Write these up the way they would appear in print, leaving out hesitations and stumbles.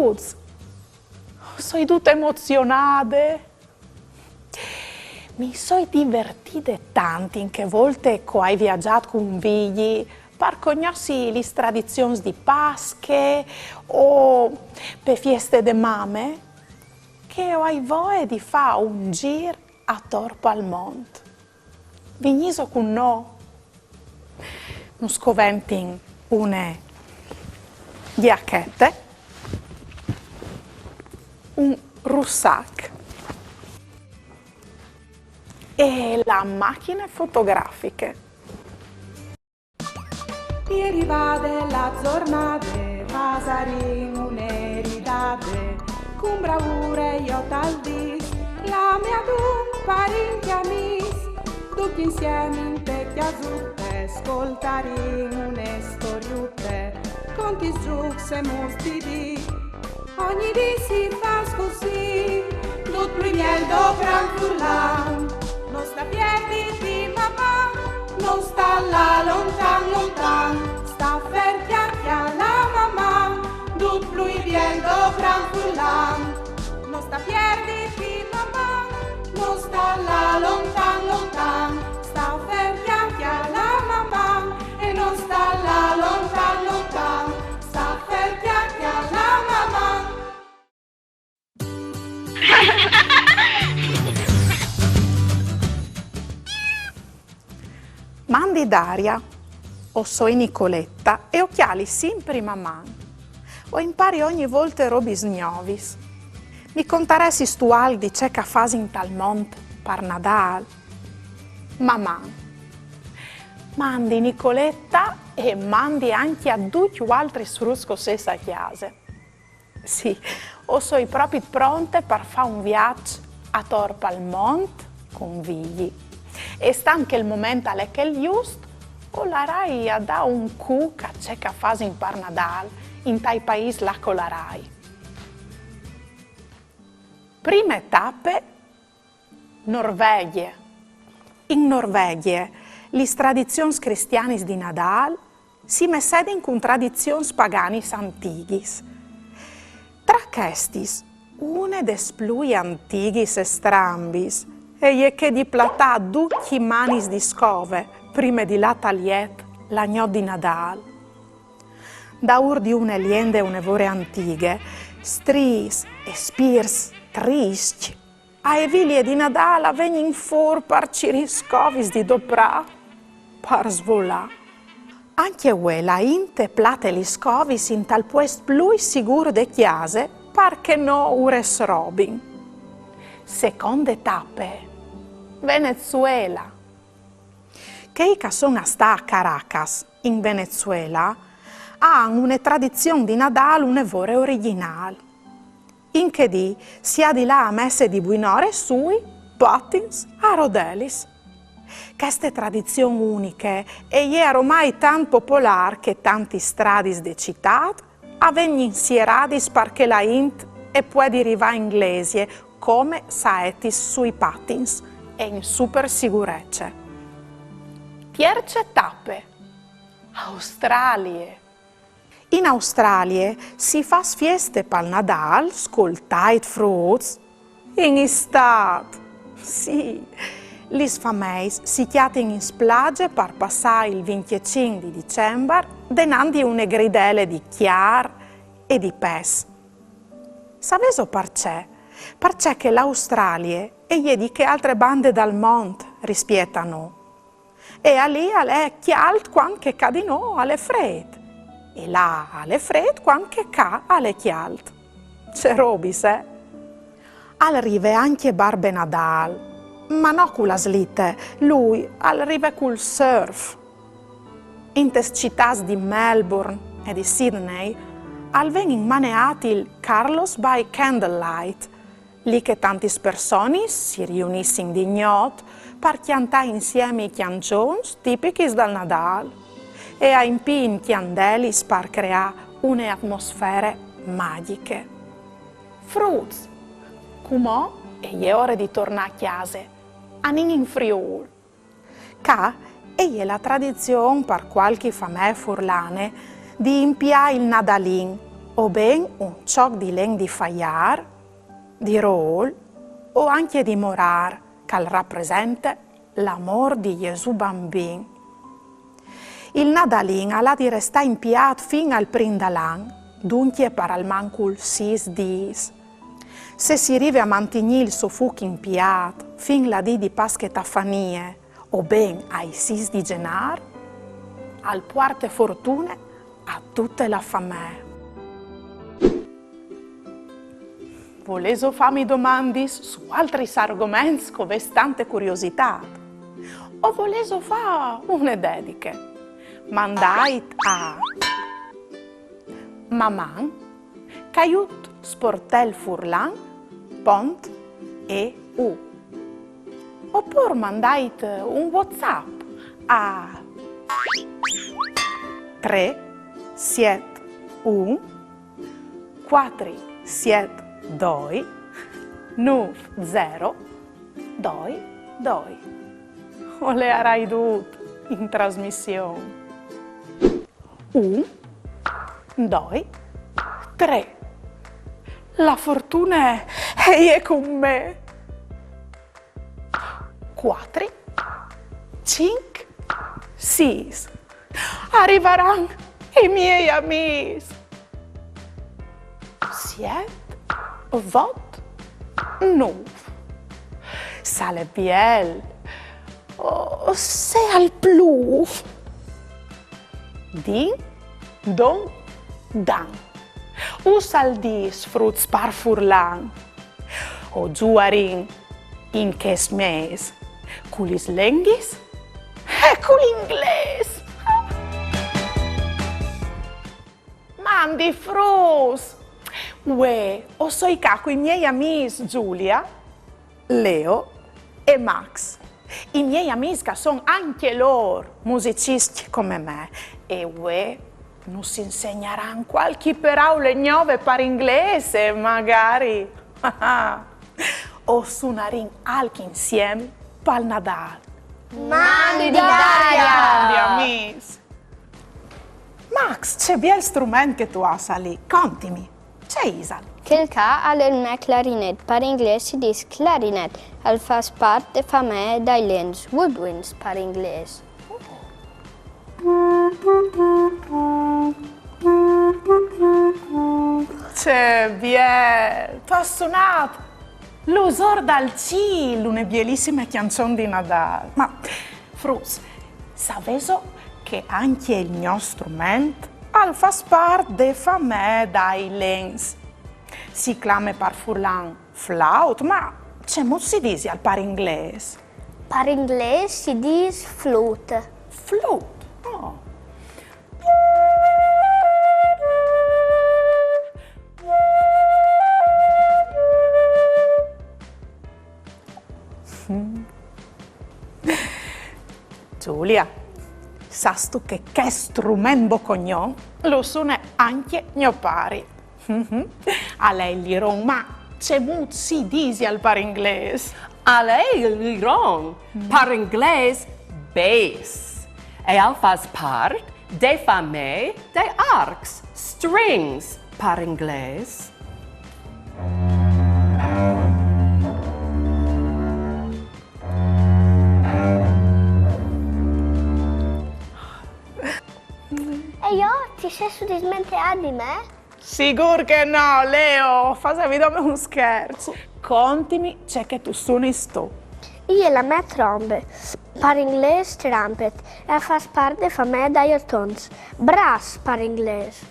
Fruz, sono tutta emozionata. Mi sono divertita tanto in che volte che ho viaggiato con figli per conoscere le tradizioni di Pasche o per feste di mamme, che ho voglia di fare un giro attorno al mondo. Venite con noi. Non scoventi una giacchetta, un rucksack e la macchina fotografiche. Ieri vade la giornata, pasare un'eridate, con bravura io tal dis, la mia dun parenti amis, tutti insieme in tecchia zuppe, ascoltare une storiutte, conti sgiux e mustidi, ogni di si fa così, tut lui miel do franfurlan, non sta piedi di mamma, non sta là lontan lontan, sta ferchiacchia la mamma, tut lui miel do franfurlan, non sta piedi di mamma, non sta là lontan lontan, sta ferchiacchia la mamma e non sta là lontan lontan, sta ferchiacchia la mamma. Mandi Daria, o soy Nicoletta e occhiali sempre mamma. O impari ogni volta robis gnovis. Mi contaresti stual di c'è che fasi in tal mont per Nadal. Mamma. Mandi Nicoletta e mandi anche a tutti gli altri srusco stessa chiesa. Sì, o sono proprio pronte per fare un viaggio a torpo al monte con figli. E sta anche il momento alle che il giusto o la Rai a da un cu che c'è che fase in par Nadal in tai paese là con la Rai. Prime tappe, Norvegia. In Norvegia, le tradizioni cristiane di Nadal si messedono con tradizioni pagane antiche. Tra questi, una des più antiche e strambis è che di platà ducchi manis di scove prima di la tagliet l'agnò di Nadal. Da ur di une liende un'evore antiche, stris e spirs trisci, a evilie di Nadal vengono fuori per ciriscovis di doprà, per svolà. Anche quella inte plate li scovis in tal puest più sicuro de chiase, perché no ures robin. Seconde tappe, Venezuela. Che sono sta a Caracas, in Venezuela, hanno una tradizione di Nadal un'evore originale. In che di si ha di là a messe di buinore sui, patins, a rodelis. Queste tradizioni uniche e è ormai tan popolare che tanti stradis de città avvengono insieradis perché la int e può arrivare inglese come saetis sui patins e in super sicurezza. Tierce tappe, Australia. In Australia si fa feste per Nadal, scoltait fruits, in estate. Sì, gli fameis si chiatin in spiaggia per passare il 25 di dicembre denandi une gridele di chiar e di pes. Saveso perché? Perché che l'Australia e di che altre bande dal mondo rispiettano. E lì è chialt quando che cadino alle fred. E là alle fred quando che ca alle chialt. C'è robis, eh? Arriva anche Barbe Nadal. Ma no con la slitte, lui arriva col surf. In tes città di Melbourne e di Sydney vengono maneati il Carlos by Candlelight, lì che tante persone si riuniscono di gnot per chiantare insieme i chiancioni tipici dal Nadal e a in chiandelis per creare un'atmosfere magiche. Fruits, come è ora di tornare a casa, a in Friuli. Ca è la tradizione per qualche famè furlane di impiare il Nadalin, o ben un ciò di len di faiar, di roll o anche di morar, che rappresenta l'amor di Gesù bambino. Il Nadalin ha di restare in piat fin al prindalan, dunque per almancul 6 dis. Se si arriva a mantenere il suo fuoco in piat fin la di Pasche Tafanie o ben ai 6 di genar, al puarte fortune a tutte la famiglia. Volevo farmi domande su altri argomenti con tante curiosità o volevo fare una dediche. Mandai a Maman, Caiut Sportel Furlan, Pont e U. Oppure mandai un WhatsApp a 3 7 1 4 7 2 9 0 2 2. O le avrai dovute in trasmissione. 1, 2, 3. La fortuna è con me. 4, 5, 6. Arriveranno i miei amici. 7, 8, 9. Sale bien. Oh, c'est al plus. Din, don, dan. Usaldis fruits par furlan. O giuarin in kes mes. Culis lenghis e cul ingles. Mandi frus. Ue, o soi ca coi miei amici Giulia, Leo e Max. I miei amici che sono anche loro musicisti come me e non si insegneranno qualche parola nuove per inglese magari o suoneranno anche insieme per Natale. Mandi d'Italia! Amici. Max, c'è bien il strumento che tu hai lì, contimi, c'è Isal. Quelqu'un a le me clarinette. Per inglese si dice clarinette. Elle fait parte de famille d'Islands Woodwinds per inglese. C'è bien, tu hai suonato l'usor dal cielo, una bellissima canzone di Natale. Ma, Frus, sapevo che anche il nostro strumento fa parte della famiglia d'Islands. Si chiama per furlan flauto, ma c'è mo si dice al par inglese? Per inglese si dice flute. Flute? Oh. Giulia, sai tu che strumento cognon lo suona anche mio pari. A lei l'iron, ma c'è molto si dice al par inglese. A lei l'iron, par inglese bass. E al fas part de famille de arcs, strings, par inglese. E io ti sei su dismenteare di me? Sicuro che no, Leo, facevi da me un scherzo. Contimi, c'è che tu suoni sto. Io la mia trombe, per inglese trumpet, e fa parte della famiglia d'Ayrtons. Brass per inglese.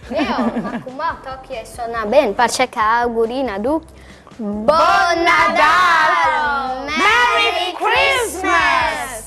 Leo, ma come tocchi e suona bene, perché che augurina tu? Buon Natale! Merry Christmas!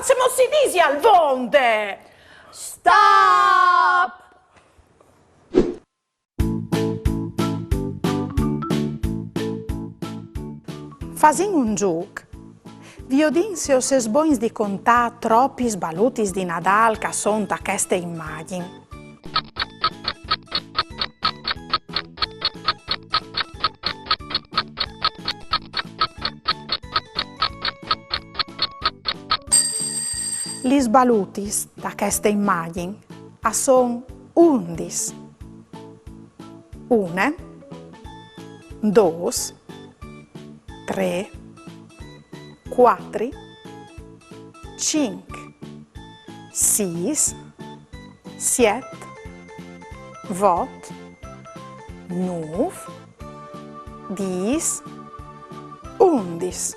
se non si disi al vonde! Stop! Fasin un giuc. Vi odin se o ses boins di contà troppi sbalutis di Nadal che son a queste immagini. Gli sbalutis da queste immagini a son 11. 1, 2, 3, 4, 5, 6, 7, 8, 9, 10, 11.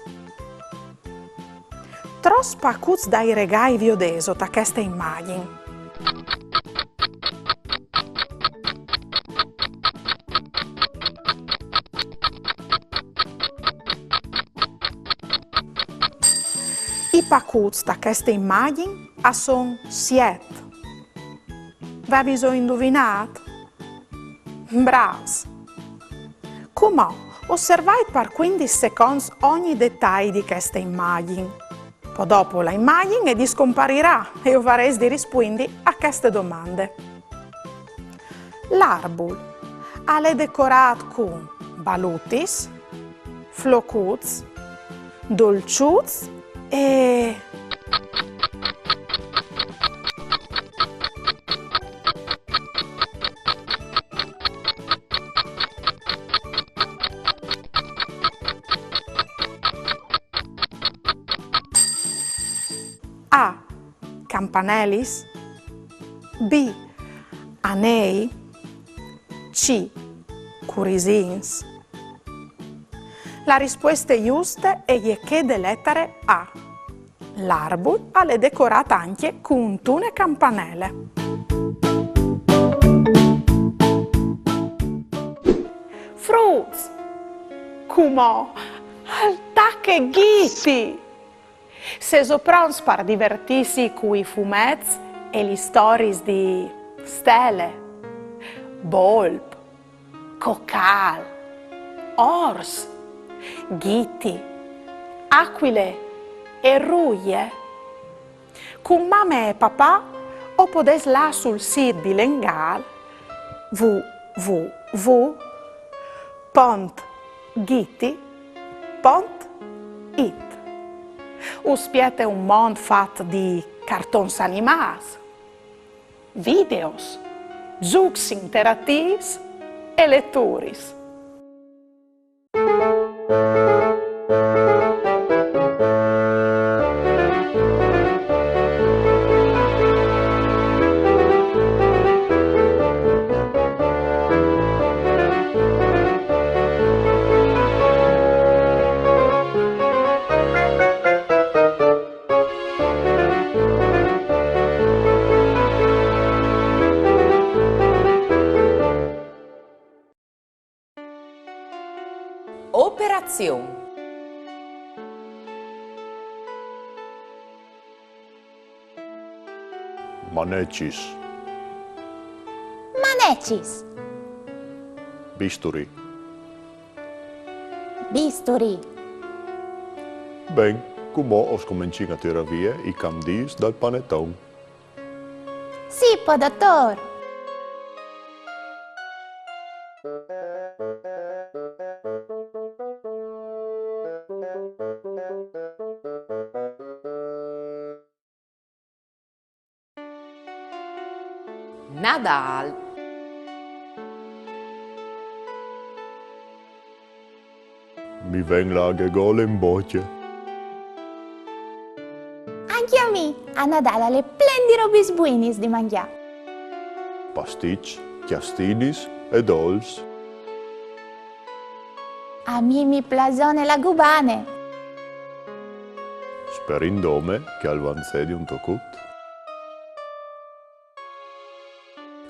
Tros pacuts dai regai viodeso ta queste immagini. I pacuts da queste immagini a son 7. Avevi so indovinat? Bravs! Come osservai per 15 secondi ogni dettaglio di queste immagini. Poi dopo la immagine discomparirà e io farei di rispondere a queste domande. L'arbol è decorato con balutis, flocuts, dolciuts e... A. Campanelis. B. Anei. C. Curisins. La risposta giusta è che delle lettere A. L'arbol è decorata anche con tune campanelle. Fruits. Come? Altacche ghiti! Se soprons per divertirsi con i fumetti e le storie di stelle, volp, cocal, ors, ghiti, aquile e ruie. Con mamma e papà o podes là sul sito di Lengal www.ghiti.it. Uspiete un mondo fatto di cartoni animati, videos, giochi interattivi e letture. Operazione. Manecis. Manecis. Bisturi. Bisturi. Ben, come os cominciamo a tirare via i camdis dal panettone. Sì, dottor. Nadal. Mi veng la gole in bocce. Anche a me, a Nadal alle plendi robis buinis di mangiare. Pasticci, chiastidis e dolci. A me mi plasone la gubane. Sperindome che al vanzedi un tocut.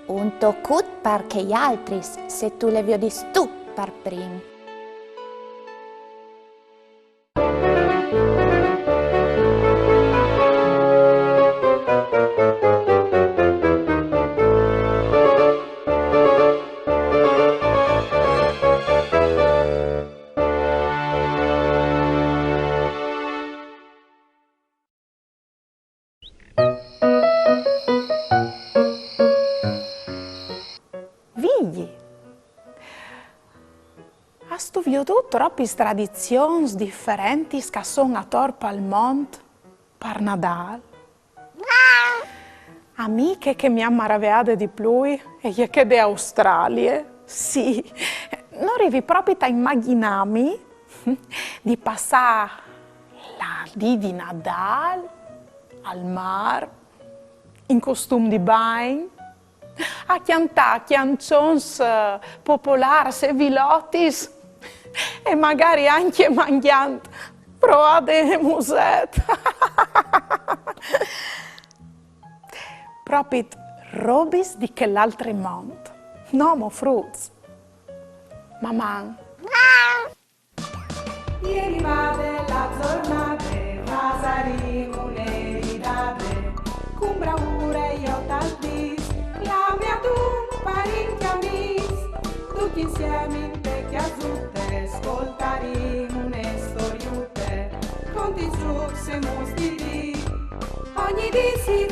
Un tocut perché gli altri, se tu le viodis tu per primi. Io tu troppe tradizioni differenti che sono attorno al mondo per Nadal. Amiche che mi hanno maravigliato di più e che di Australia. Sì, non arrivi proprio a immaginarmi di passare la di Nadal al mare, in costume di bagno, a cantare canzoni popolari e vilotis e magari anche mangiando provate musette. Proprio robis di quell'altro mondo. No, mo fruits. Mamma. Ieri vade la giornata, pasaremo un'eridate, con bravura io t'aldis, la mia tu parecchi amis, tutti insieme in vecchia zutte, ascoltaremo une storiute, conti su se mostri, ogni di si